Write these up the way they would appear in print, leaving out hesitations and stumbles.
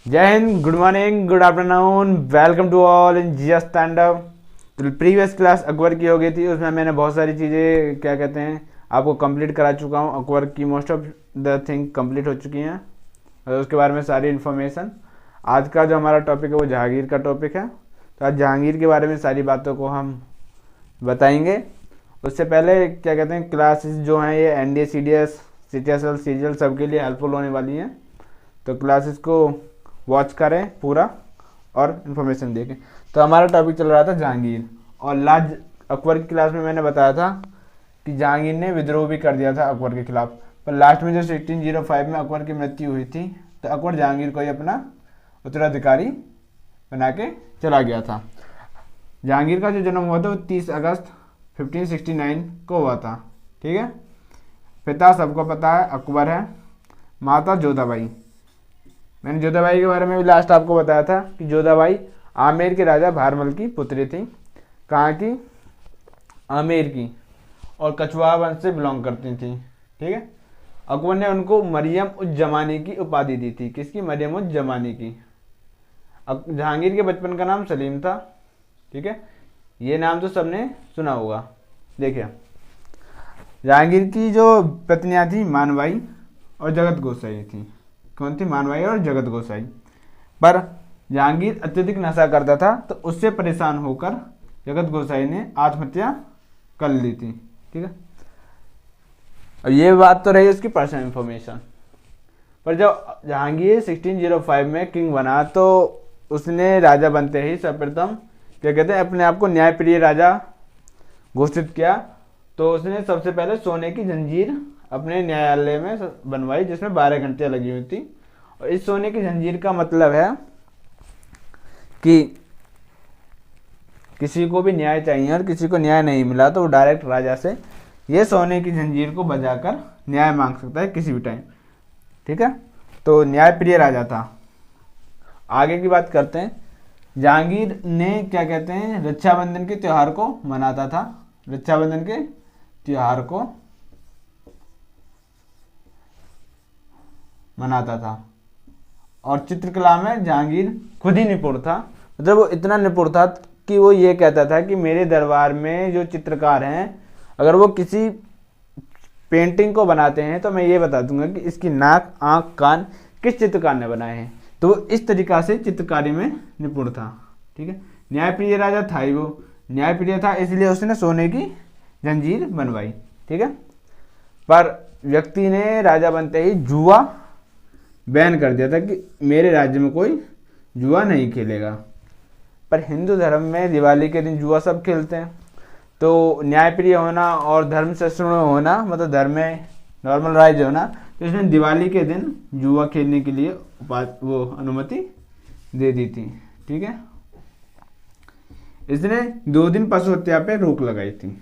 जय Hind, good morning, good afternoon, welcome to all in जिया stand up. तो previous class Akbar की हो गई थी, उसमें मैंने बहुत सारी चीज़ें क्या कहते हैं आपको कंप्लीट करा चुका हूँ। अकबर की most of the thing complete हो चुकी हैं और उसके बारे में सारी इन्फॉर्मेशन। आज का जो हमारा टॉपिक है वो जहांगीर का टॉपिक है। तो आज जहांगीर के बारे में सारी बातों को हम बताएंगे। उससे पहले क्या कहते हैं क्लासेस जो हैं ये एनडीए सीडीएस सीटीएसएल सीजीएल सबके लिए हेल्पफुल होने वाली हैं। तो क्लासेस को वॉच करें पूरा और इन्फॉर्मेशन देखें। तो हमारा टॉपिक चल रहा था जहांगीर, और लास्ट अकबर की क्लास में मैंने बताया था कि जहांगीर ने विद्रोह भी कर दिया था अकबर के खिलाफ। पर लास्ट में जो 1605 में अकबर की मृत्यु हुई थी तो अकबर जहांगीर को ही अपना उत्तराधिकारी बना के चला गया था। जहांगीर का जो जन्म हुआ था वो 30 अगस्त 1569 को हुआ था। ठीक है। पिता सबको पता है अकबर है, माता जोधाबाई। मैंने जोधाबाई के बारे में भी लास्ट आपको बताया था कि जोधाबाई आमेर के राजा भारमल की पुत्री थी। कहाँ की? आमेर की, और कछवाहा वंश से बिलोंग करती थी। ठीक है। अकबर ने उनको मरियम उज जमानी की उपाधि दी थी। किसकी? मरियम उज जमानी की। जहांगीर के बचपन का नाम सलीम था। ठीक है। ये नाम तो सबने सुना होगा। देखिए, जहांगीर की जो पत्नियां थी मानबाई और जगत गोसाई थी। कौन थी? मानबाई और जगत गोसाई। पर जहांगीर अत्यधिक नशा करता था तो उससे परेशान होकर जगत गोसाई ने आत्महत्या कर ली थी। ठीक है। और ये बात तो रही उसकी पर्सनल इंफॉर्मेशन। पर जब जहांगीर 1605 में किंग बना तो उसने राजा बनते ही सर्वप्रथम क्या कहते हैं अपने आप को न्यायप्रिय राजा घोषित किया। तो उसने सबसे पहले सोने की जंजीर अपने न्यायालय में बनवाई जिसमें 12 घंटियां लगी हुई थी। और इस सोने की जंजीर का मतलब है कि किसी को भी न्याय चाहिए और किसी को न्याय नहीं मिला तो वो डायरेक्ट राजा से ये सोने की जंजीर को बजाकर न्याय मांग सकता है किसी भी टाइम। ठीक है। तो न्यायप्रिय राजा था। आगे की बात करते हैं। जहांगीर ने क्या कहते हैं रक्षाबंधन के त्योहार को मनाता था। रक्षाबंधन के त्योहार को मनाता था। और चित्रकला में जहांगीर खुद ही निपुण था। मतलब वो इतना निपुण था कि वो ये कहता था कि मेरे दरबार में जो चित्रकार हैं अगर वो किसी पेंटिंग को बनाते हैं तो मैं ये बता दूंगा कि इसकी नाक, आंख, कान किस चित्रकार ने बनाए हैं। तो वो इस तरीका से चित्रकारी में निपुण था। ठीक है। न्यायप्रिय राजा था ही वो। न्यायप्रिय था इसलिए उसने सोने की जंजीर बनवाई। ठीक है। पर व्यक्ति ने राजा बनते ही जुआ बैन कर दिया था कि मेरे राज्य में कोई जुआ नहीं खेलेगा। पर हिंदू धर्म में दिवाली के दिन जुआ सब खेलते हैं। तो न्यायप्रिय होना और धर्म से सहिष्णु होना मतलब धर्म में नॉर्मलाइज होना, तो इसने दिवाली के दिन जुआ खेलने के लिए वो अनुमति दे दी थी। ठीक है। इसने 2 दिन पशु हत्या पे रोक लगाई थी,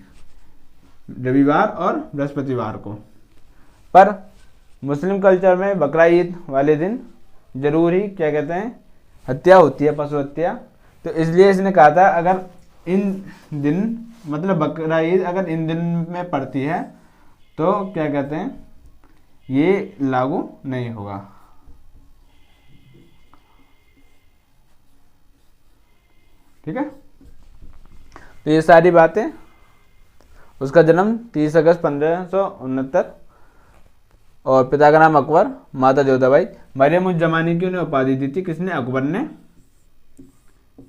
रविवार और बृहस्पतिवार को। पर मुस्लिम कल्चर में बकरा ईद वाले दिन जरूर ही क्या कहते हैं हत्या होती है, पशु हत्या। तो इसलिए इसने कहा था अगर इन दिन मतलब बकरा ईद अगर इन दिन में पड़ती है तो क्या कहते हैं ये लागू नहीं होगा। ठीक है। तो ये सारी बातें। उसका जन्म 30 अगस्त 1569 और पिता का नाम अकबर, माता जोधाबाई। मरियम उज जमानी की उन्हें उपाधि दी थी। किसने? अकबर ने।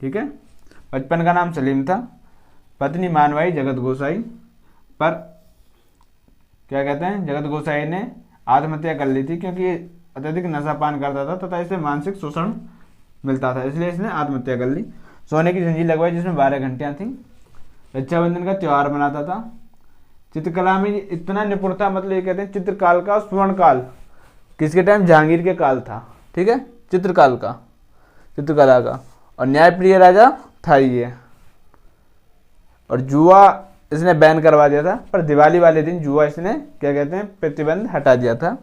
ठीक है। बचपन का नाम सलीम था। पत्नी मानबाई जगत गोसाई। पर क्या कहते हैं जगत गोसाई ने आत्महत्या कर ली थी क्योंकि अत्यधिक नशापान करता था तथा इसे मानसिक शोषण मिलता था, इसलिए इसने आत्महत्या कर ली। सोने की जंजीर लगवाई जिसमें 12 घंटियां थी। रक्षाबंधन का त्यौहार मनाता था। चित्रकला में इतना निपुण था, मतलब ये कहते हैं चित्रकाल का स्वर्ण काल किसके टाइम? जहांगीर के काल था। ठीक है। चित्रकाल का, चित्रकला का। और न्यायप्रिय राजा था ये। और जुआ इसने बैन करवा दिया था। पर दिवाली वाले दिन जुआ इसने क्या कहते हैं प्रतिबंध हटा दिया था।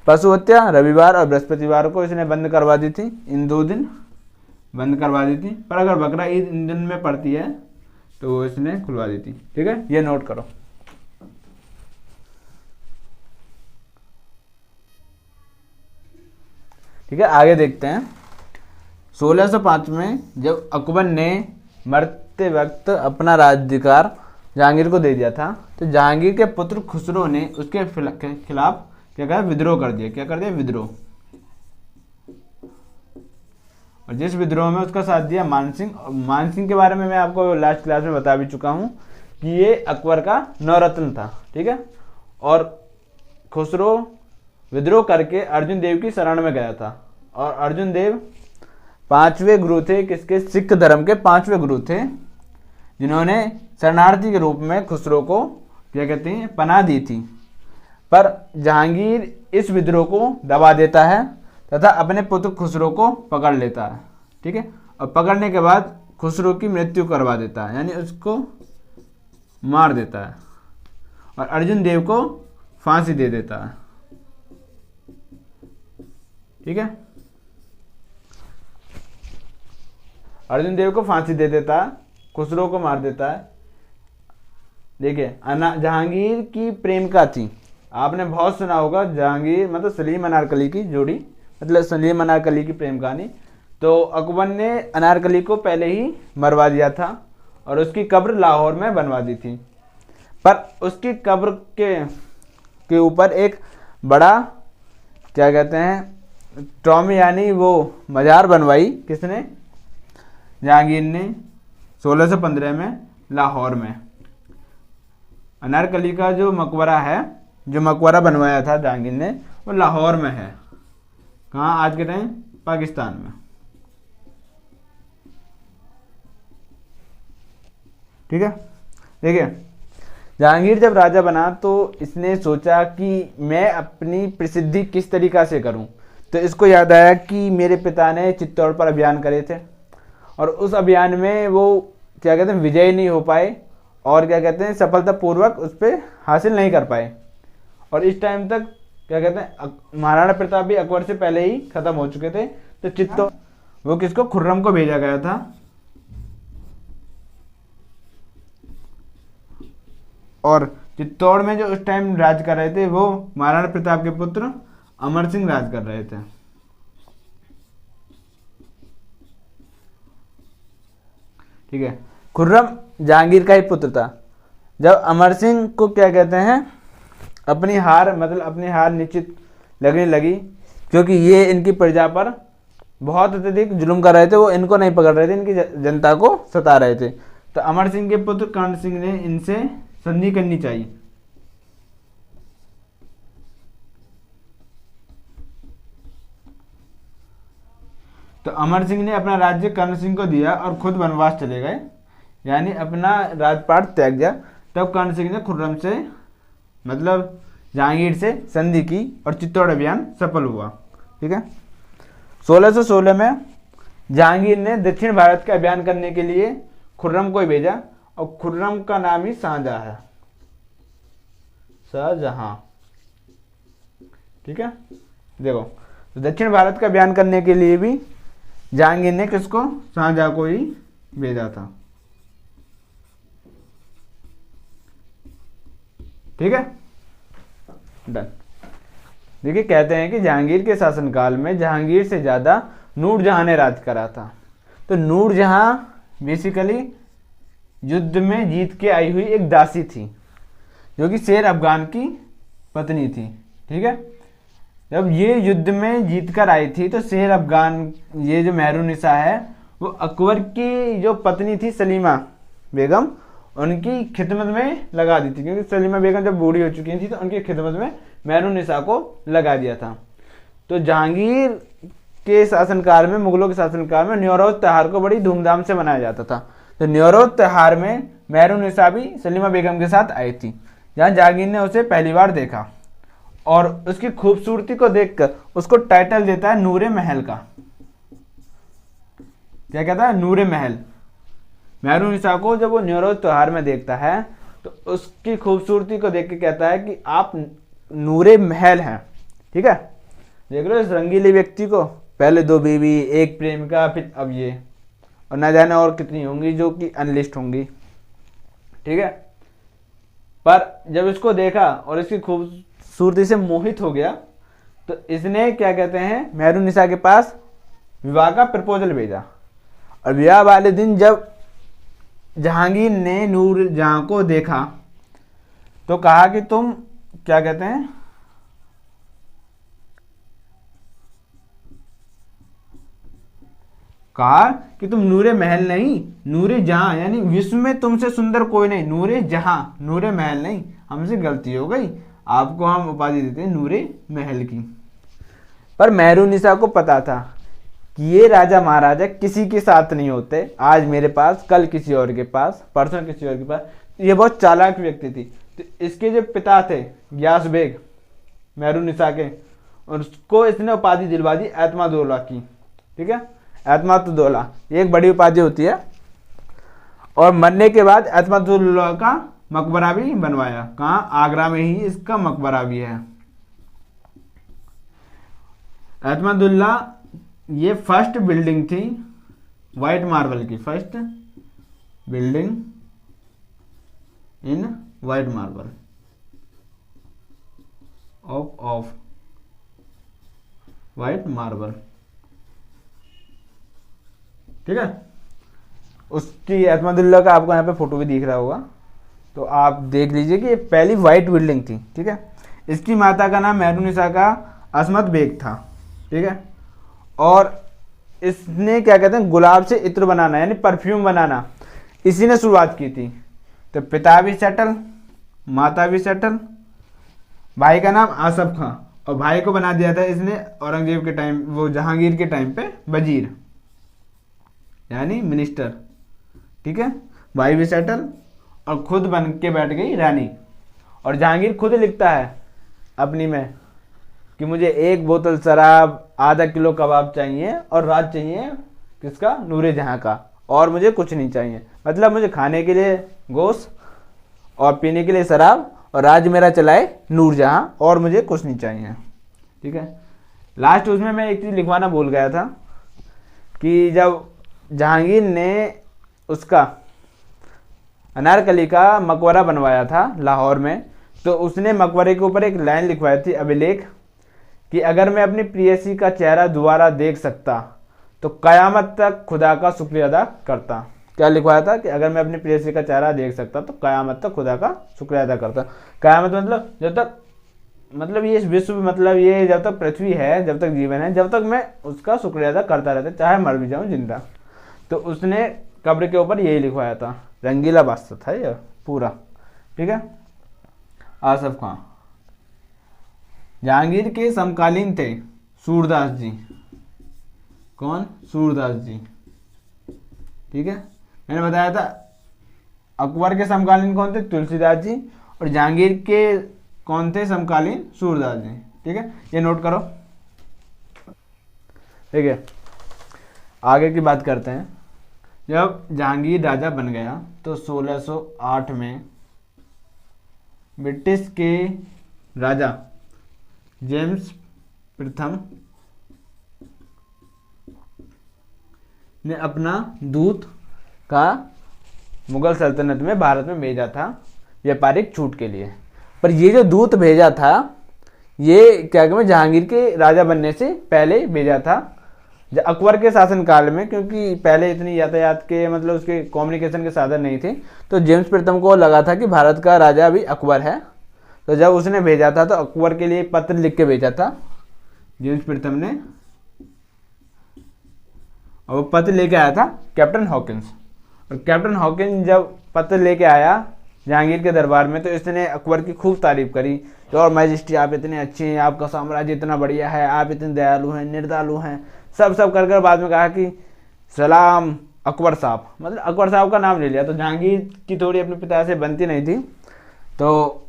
पशु हत्या रविवार और बृहस्पतिवार को इसने बंद करवा दी थी। इन 2 दिन बंद करवा दी थी। पर अगर बकरा ईद इन दिन में पड़ती है तो इसने खुलवा दी थी। ठीक है। ये नोट करो। ठीक है। आगे देखते हैं। 1605 में जब अकबर ने मरते वक्त अपना राज्याधिकार जहांगीर को दे दिया था, तो जहांगीर के पुत्र खुसरो ने उसके खिलाफ क्या कहा, विद्रोह कर दिया। क्या कर दिया, विद्रोह। और जिस विद्रोह में उसका साथ दिया मानसिंह। मानसिंह के बारे में मैं आपको लास्ट क्लास में बता भी चुका हूं कि ये अकबर का नवरत्न था, ठीक है। और खुसरो विद्रोह करके अर्जुन देव की शरण में गया था। और अर्जुन देव 5वें गुरु थे, किसके, सिख धर्म के 5वें गुरु थे, जिन्होंने शरणार्थी के रूप में खुसरो को क्या कहते हैं, पनाह दी थी। पर जहांगीर इस विद्रोह को दबा देता है तथा अपने पुत्र खुसरो को पकड़ लेता है, ठीक है। और पकड़ने के बाद खुसरो की मृत्यु करवा देता है, यानी उसको मार देता है। और अर्जुन देव को फांसी दे देता है, ठीक है। अर्जुन देव को फांसी दे देता है, खुसरो को मार देता है। देखिए, जहांगीर की प्रेमिका थी, आपने बहुत सुना होगा, जहांगीर मतलब सलीम अनारकली की जोड़ी, मतलब सलीम अनारकली की प्रेम कहानी। तो अकबर ने अनारकली को पहले ही मरवा दिया था और उसकी कब्र लाहौर में बनवा दी थी। पर उसकी कब्र के ऊपर एक बड़ा क्या कहते हैं, टॉम, यानी वो मजार बनवाई। किसने, जहांगीर ने 1615 में लाहौर में। अनारकली का जो मकबरा है, जो मकबरा बनवाया था जहांगीर ने, वो लाहौर में है। कहाँ, आज के टाइम पाकिस्तान में, ठीक है। देखिए, जहांगीर जब राजा बना तो इसने सोचा कि मैं अपनी प्रसिद्धि किस तरीका से करूं। तो इसको याद आया कि मेरे पिता ने चित्तौड़ पर अभियान करे थे और उस अभियान में वो क्या कहते हैं, विजयी नहीं हो पाए और क्या कहते हैं, सफलतापूर्वक उस पर हासिल नहीं कर पाए। और इस टाइम तक क्या कहते हैं, महाराणा प्रताप भी अकबर से पहले ही खत्म हो चुके थे। तो चित्तौड़, वो किसको, खुर्रम को भेजा गया था। और चित्तौड़ में जो उस टाइम राज कर रहे थे वो महाराणा प्रताप के पुत्र अमर सिंह राज कर रहे थे, ठीक है। खुर्रम जहांगीर का ही पुत्र था। जब अमर सिंह को क्या कहते हैं, अपनी हार निश्चित लगने लगी, क्योंकि ये इनकी प्रजा पर बहुत अत्यधिक जुल्म कर रहे थे, वो इनको नहीं पकड़ रहे थे, इनकी जनता को सता रहे थे। तो अमर सिंह के पुत्र कर्ण सिंह ने इनसे संधि करनी चाहिए। तो अमर सिंह ने अपना राज्य कर्ण सिंह को दिया और खुद वनवास चले गए, यानी अपना राजपाट त्याग दिया। तब कर्ण सिंह ने खुर्रम से मतलब जहांगीर से संधि की और चित्तौड़ अभियान सफल हुआ, ठीक है। 1616 में जहांगीर ने दक्षिण भारत का अभियान करने के लिए खुर्रम को भेजा और खुर्रम का नाम ही शाहजहां है, शाहजहां, ठीक है। देखो, तो दक्षिण भारत का अभियान करने के लिए भी जहांगीर ने किसको, शाहजहां को ही भेजा था, ठीक है, डन। देखिए, कहते हैं कि जहांगीर के शासनकाल में जहांगीर से ज्यादा नूरजहां ने राज करा था। तो नूरजहां बेसिकली युद्ध में जीत के आई हुई एक दासी थी, जो कि शेर अफगान की पत्नी थी, ठीक है। जब ये युद्ध में जीत कर आई थी तो शेर अफगान, ये जो मेहरुन्निसा है, वो अकबर की जो पत्नी थी सलीमा बेगम, उनकी खिदमत में लगा दी थी, क्योंकि सलीमा बेगम जब बूढ़ी हो चुकी थी तो उनकी खिदमत में मेहरुन्निसा को लगा दिया था। तो जहांगीर के शासनकाल में, मुगलों के शासनकाल में न्यौरोज त्योहार को बड़ी धूमधाम से मनाया जाता था। तो न्यौरोज त्योहार में मेहरुन्निसा भी सलीमा बेगम के साथ आई थी, जहाँ जहांगीर ने उसे पहली बार देखा और उसकी खूबसूरती को देखकर उसको टाइटल देता है नूरे महल का। क्या कहता है, नूरे महल। मेहरुन्निसा को जब वो न्यौरोज त्योहार में देखता है तो उसकी खूबसूरती को देख के कहता है कि आप नूरे महल हैं, ठीक है। देख लो इस रंगीले व्यक्ति को, पहले 2 बीवी, 1 प्रेमिका, फिर अब ये, और न जाने और कितनी होंगी जो कि अनलिस्ट होंगी, ठीक है। पर जब इसको देखा और इसकी खूबसूरती से मोहित हो गया तो इसने क्या कहते हैं, मेहरुन्निसा के पास विवाह का प्रपोजल भेजा। और विवाह वाले दिन जब जहांगीर ने नूरजहां को देखा तो कहा कि तुम क्या कहते हैं, कहा कि तुम नूरे महल नहीं, नूरे जहां, यानी विश्व में तुमसे सुंदर कोई नहीं, नूरे जहां, नूरे महल नहीं, हमसे गलती हो गई, आपको हम उपाधि देते हैं नूरे महल की। पर मेहरुनिसा को पता था कि ये राजा महाराजा किसी के साथ नहीं होते, आज मेरे पास, कल किसी और के पास, परसों किसी और के पास। ये बहुत चालाक व्यक्ति थी। तो इसके जो पिता थे गियास बेग मेहरुनिसा के, और उसको इसने उपाधि दिलवा दी एतमादुद्दौला की। ठीक है, एतमादुद्दौला ये एक बड़ी उपाधि होती है। और मरने के बाद एतमादुद्दौला का मकबरा भी बनवाया। कहाँ? आगरा में ही इसका मकबरा भी है। एतमादुद्दौला ये फर्स्ट बिल्डिंग थी वाइट मार्बल की, first building in white marble of white marble. ठीक है, उसकी एतमादुद्दौला का आपको यहाँ पे फोटो भी दिख रहा होगा, तो आप देख लीजिए कि ये पहली वाइट बिल्डिंग थी। ठीक है, इसकी माता का नाम मेहरुनिसा का असमत बेग था। ठीक है, और इसने क्या कहते हैं, गुलाब से इत्र बनाना यानी परफ्यूम बनाना इसी ने शुरुआत की थी। तो पिता भी सेटल, माता भी सेटल, भाई का नाम आसफ खां, और भाई को बना दिया था इसने औरंगजेब के टाइम, वो जहांगीर के टाइम पे वजीर यानी मिनिस्टर। ठीक है, भाई भी सेटल और खुद बन के बैठ गई रानी। और जहांगीर खुद लिखता है अपनी में कि मुझे 1 बोतल शराब, आधा किलो कबाब चाहिए और राज चाहिए किसका? नूरे जहां का, और मुझे कुछ नहीं चाहिए। मतलब मुझे खाने के लिए गोश्त और पीने के लिए शराब, और राज मेरा चलाए नूरजहां, और मुझे कुछ नहीं चाहिए। ठीक है, लास्ट उसमें मैं एक चीज़ लिखवाना भूल गया था कि जब जहांगीर ने उसका अनारकली का मकबरा बनवाया था लाहौर में, तो उसने मकबरे के ऊपर एक लाइन लिखवाई थी, अभिलेख, कि अगर मैं अपनी प्रेयसी का चेहरा दोबारा देख सकता तो कयामत तक खुदा का शुक्रिया अदा करता। क्या लिखवाया था? कि अगर मैं अपनी प्रेयसी का चेहरा देख सकता तो कयामत तक खुदा का शुक्रिया अदा करता। कयामत मतलब जब तक, मतलब ये विश्व, मतलब ये जब तक पृथ्वी है, जब तक जीवन है, जब तक मैं उसका शुक्रिया अदा करता रहता, चाहे मर भी जाऊं जिंदा। तो उसने कब्र के ऊपर यही लिखवाया था। रंगीला बादशाह था ये पूरा। ठीक है, आसफ खां जहांगीर के समकालीन थे सूरदास जी। कौन? सूरदास जी। ठीक है, मैंने बताया था अकबर के समकालीन कौन थे? तुलसीदास जी। और जहांगीर के कौन थे समकालीन? सूरदास जी। ठीक है, ये नोट करो। ठीक है, आगे की बात करते हैं। जब जहांगीर राजा बन गया तो 1608 में ब्रिटिश के राजा जेम्स प्रथम ने अपना दूत का मुगल सल्तनत में भारत में भेजा था व्यापारिक छूट के लिए। पर ये जो दूत भेजा था ये क्या कहते हैं, जहांगीर के राजा बनने से पहले भेजा था, अकबर के शासनकाल में, क्योंकि पहले इतनी यातायात के, मतलब उसके कम्युनिकेशन के साधन नहीं थे। तो जेम्स प्रथम को लगा था कि भारत का राजा अभी अकबर है, तो जब उसने भेजा था तो अकबर के लिए पत्र लिख के भेजा था जेम्स प्रथम ने, और वो पत्र लेके आया था कैप्टन हॉकिंस। और कैप्टन हॉकिंस जब पत्र लेके आया जहांगीर के दरबार में, तो इसने अकबर की खूब तारीफ करी, और मैजेस्टी आप इतने अच्छे हैं, आपका साम्राज्य इतना बढ़िया है, आप इतने दयालु हैं, निर्दयालु हैं, सब कर बाद में कहा कि सलाम अकबर साहब, मतलब अकबर साहब का नाम ले लिया। तो जहांगीर की थोड़ी अपने पिता से बनती नहीं थी, तो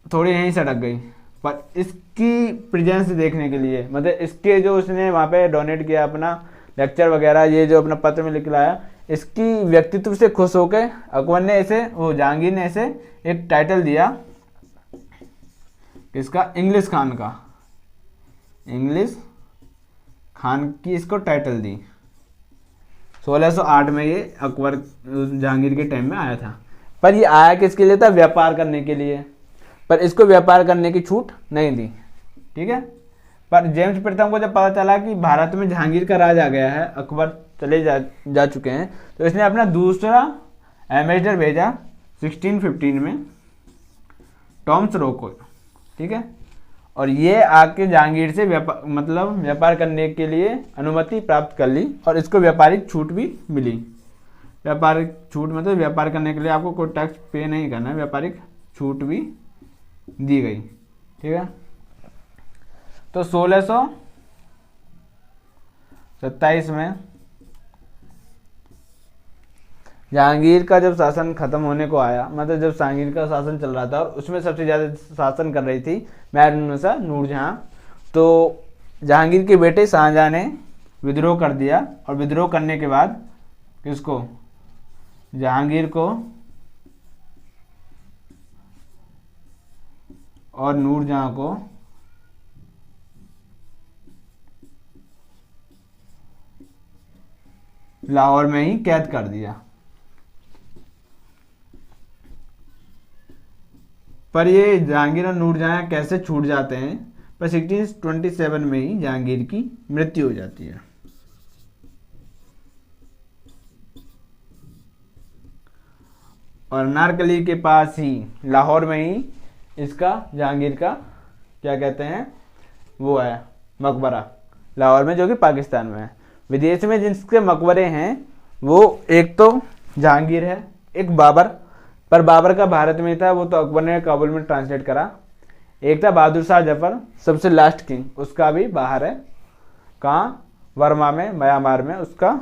थोड़ी यहीं सटक गई। पर इसकी प्रेजेंस देखने के लिए, मतलब इसके जो उसने वहाँ पे डोनेट किया अपना लेक्चर वगैरह, ये जो अपना पत्र में लिख लाया, इसकी व्यक्तित्व से खुश होकर अकबर ने इसे, वो जहांगीर ने इसे एक टाइटल दिया, इसका इंग्लिश खान का, इंग्लिश खान की इसको टाइटल दी। 1608 में ये अकबर जहांगीर के टाइम में आया था। पर ये आया किसके लिए था? व्यापार करने के लिए। पर इसको व्यापार करने की छूट नहीं दी। ठीक है, पर जेम्स प्रथम को जब पता चला कि भारत में जहांगीर का राज आ गया है, अकबर चले जा चुके हैं, तो इसने अपना दूसरा एम्बेसडर भेजा 1615 में, टॉमस रो को, ठीक है। और ये आके जहांगीर से व्यापार करने के लिए अनुमति प्राप्त कर ली और इसको व्यापारिक छूट भी मिली। व्यापारिक छूट मतलब व्यापार करने के लिए आपको कोई टैक्स पे नहीं करना है, व्यापारिक छूट भी दी गई, ठीक है। तो 1627 में जहांगीर का जब शासन खत्म होने को आया, मतलब जब जहांगीर का शासन चल रहा था और उसमें सबसे ज़्यादा शासन कर रही थी महरुन्निसा नूरजहां, तो जहांगीर के बेटे शाहजहां ने विद्रोह कर दिया और विद्रोह करने के बाद किसको, जहांगीर को और नूरजहां को लाहौर में ही कैद कर दिया। पर ये जहांगीर और नूरजहां कैसे छूट जाते हैं, पर 1627 में ही जहांगीर की मृत्यु हो जाती है। और नारकली के पास ही लाहौर में ही इसका जहांगीर का क्या कहते हैं वो है मकबरा, लाहौर में, जो कि पाकिस्तान में है। विदेश में जिसके मकबरे हैं वो एक तो जहांगीर है, एक बाबर, पर बाबर का भारत में था, वो तो अकबर ने काबुल में ट्रांसलेट करा। एक था बहादुर शाह जफर, सबसे लास्ट किंग, उसका भी बाहर है, कहाँ, वर्मा में, म्यांमार में उसका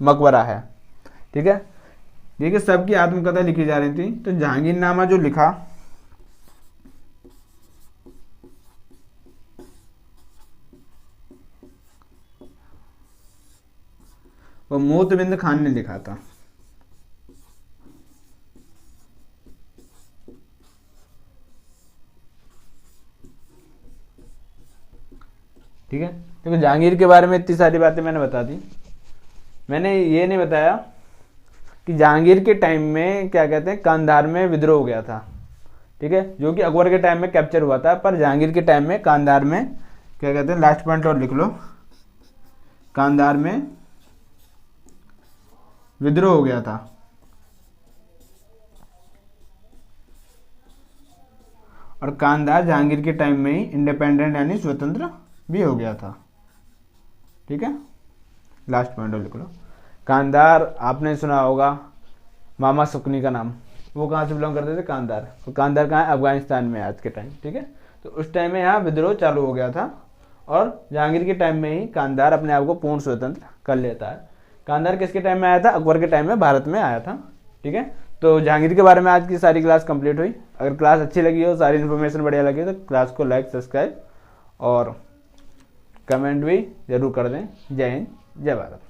मकबरा है, ठीक है। देखिए सबकी आत्मकथा लिखी जा रही थी, तो जहांगीरनामा जो लिखा वो मोतबिंद खान ने लिखा था, ठीक है। देखो जहांगीर के बारे में इतनी सारी बातें मैंने बता दी, मैंने ये नहीं बताया कि जहांगीर के टाइम में क्या कहते हैं कांधार में विद्रोह हो गया था, ठीक है, जो कि अकबर के टाइम में कैप्चर हुआ था, पर जहांगीर के टाइम में कांधार में क्या कहते हैं, लास्ट पॉइंट और लिख लो, कांधार में विद्रोह हो गया था। और कांधार जहांगीर के टाइम में ही इंडिपेंडेंट यानी स्वतंत्र भी हो गया था, ठीक है। लास्ट पॉइंट और लिख लो। कांधार आपने सुना होगा मामा सुकनी का नाम, वो कहाँ से बिलोंग करते थे, कांधार, और कांधार कहाँ है, अफगानिस्तान में आज के टाइम, ठीक है। तो उस टाइम में यहाँ विद्रोह चालू हो गया था और जहांगीर के टाइम में ही कांधार अपने आप को पूर्ण स्वतंत्र कर लेता है। कांधार किसके टाइम में आया था, अकबर के टाइम में भारत में आया था, ठीक है। तो जहांगीर के बारे में आज की सारी क्लास कंप्लीट हुई। अगर क्लास अच्छी लगी हो, सारी इन्फॉर्मेशन बढ़िया लगी तो क्लास को लाइक, सब्सक्राइब और कमेंट भी जरूर कर दें। जय हिंद, जय भारत।